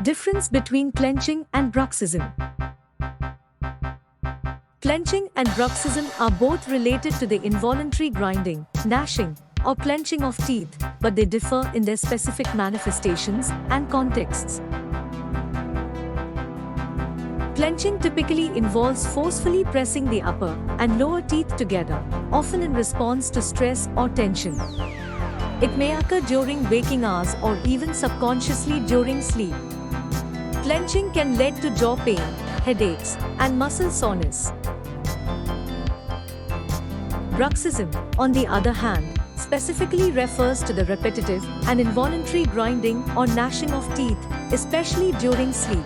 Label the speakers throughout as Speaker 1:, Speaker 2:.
Speaker 1: Difference between clenching and bruxism. Clenching and bruxism are both related to the involuntary grinding, gnashing, or clenching of teeth, but they differ in their specific manifestations and contexts. Clenching typically involves forcefully pressing the upper and lower teeth together, often in response to stress or tension. It may occur during waking hours or even subconsciously during sleep. Clenching can lead to jaw pain, headaches, and muscle soreness. Bruxism, on the other hand, specifically refers to the repetitive and involuntary grinding or gnashing of teeth, especially during sleep.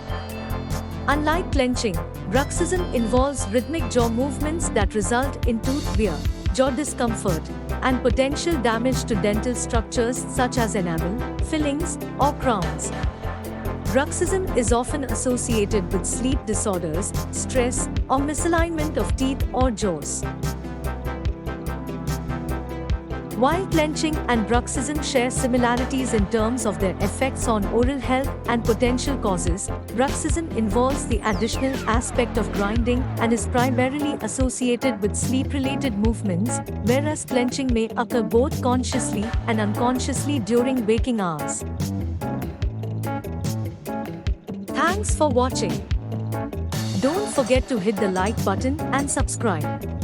Speaker 1: Unlike clenching, bruxism involves rhythmic jaw movements that result in tooth wear, jaw discomfort, and potential damage to dental structures such as enamel, fillings, or crowns. Bruxism is often associated with sleep disorders, stress, or misalignment of teeth or jaws. While clenching and bruxism share similarities in terms of their effects on oral health and potential causes, bruxism involves the additional aspect of grinding and is primarily associated with sleep-related movements, whereas clenching may occur both consciously and unconsciously during waking hours. Thanks for watching. Don't forget to hit the like button and subscribe.